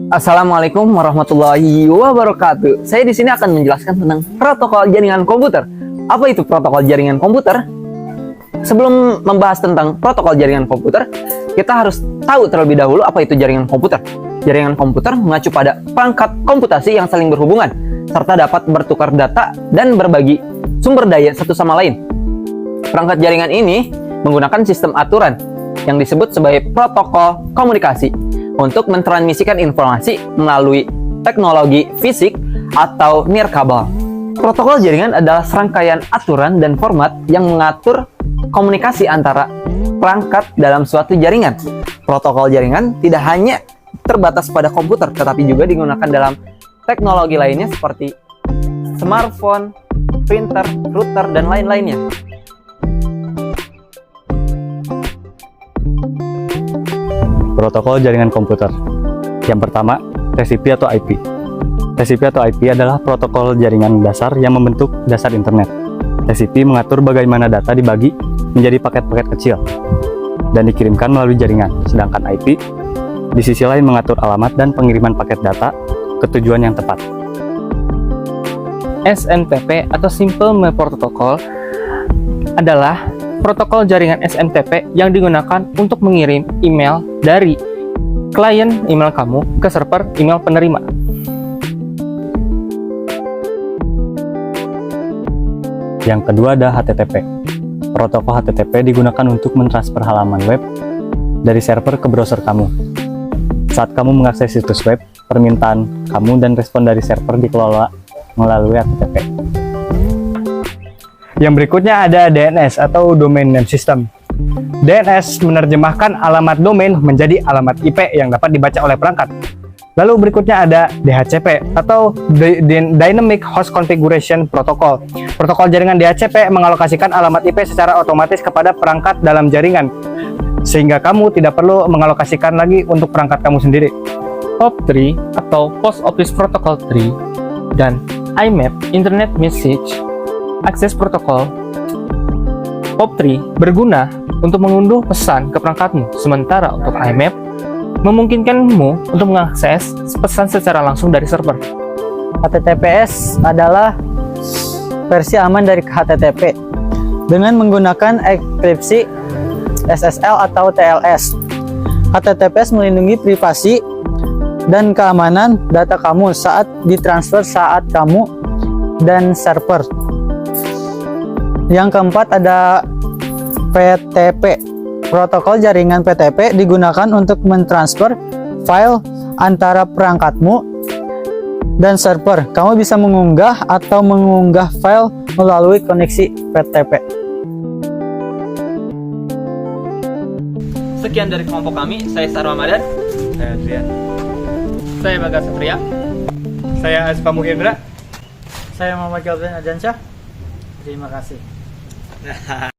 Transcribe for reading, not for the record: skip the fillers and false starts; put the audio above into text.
Assalamualaikum warahmatullahi wabarakatuh. Saya di sini akan menjelaskan tentang protokol jaringan komputer. Apa itu protokol jaringan komputer? Sebelum membahas tentang protokol jaringan komputer, kita harus tahu terlebih dahulu apa itu jaringan komputer. Jaringan komputer mengacu pada perangkat komputasi yang saling berhubungan, serta dapat bertukar data dan berbagi sumber daya satu sama lain. Perangkat jaringan ini menggunakan sistem aturan yang disebut sebagai protokol komunikasi untuk mentransmisikan informasi melalui teknologi fisik atau nirkabel. Protokol jaringan adalah serangkaian aturan dan format yang mengatur komunikasi antara perangkat dalam suatu jaringan. Protokol jaringan tidak hanya terbatas pada komputer, tetapi juga digunakan dalam teknologi lainnya seperti smartphone, printer, router, dan lain-lainnya. Protokol jaringan komputer. Yang pertama, TCP atau IP. TCP atau IP adalah protokol jaringan dasar yang membentuk dasar internet. TCP mengatur bagaimana data dibagi menjadi paket-paket kecil dan dikirimkan melalui jaringan, sedangkan IP di sisi lain mengatur alamat dan pengiriman paket data ke tujuan yang tepat. SMTP atau Simple Mail Protocol adalah protokol jaringan SMTP yang digunakan untuk mengirim email dari klien email kamu ke server email penerima. Yang kedua ada HTTP. Protokol HTTP digunakan untuk mentransfer halaman web dari server ke browser kamu. Saat kamu mengakses situs web, permintaan kamu dan respon dari server dikelola melalui HTTP. Yang berikutnya ada DNS atau Domain Name System. DNS menerjemahkan alamat domain menjadi alamat IP yang dapat dibaca oleh perangkat. Lalu berikutnya ada DHCP atau Dynamic Host Configuration Protocol. Protokol jaringan DHCP mengalokasikan alamat IP secara otomatis kepada perangkat dalam jaringan, sehingga kamu tidak perlu mengalokasikan lagi untuk perangkat kamu sendiri. POP3 atau Post Office Protocol 3 dan IMAP Internet Message Access Protocol. POP3 berguna untuk mengunduh pesan ke perangkatmu, sementara untuk IMAP memungkinkanmu untuk mengakses pesan secara langsung dari server. HTTPS adalah versi aman dari HTTP dengan menggunakan enkripsi SSL atau TLS. HTTPS melindungi privasi dan keamanan data kamu saat ditransfer saat kamu dan server. Yang keempat ada PTP. Protokol jaringan PTP digunakan untuk mentransfer file antara perangkatmu dan server. Kamu bisa mengunggah atau mengunggah file melalui koneksi PTP. Sekian dari kelompok kami, saya Sarwa Madan. Saya Adrian. Saya Bagas Satria. Saya Asfa Muhendra. Saya Muhammad Galvin Ajansyah. Terima kasih.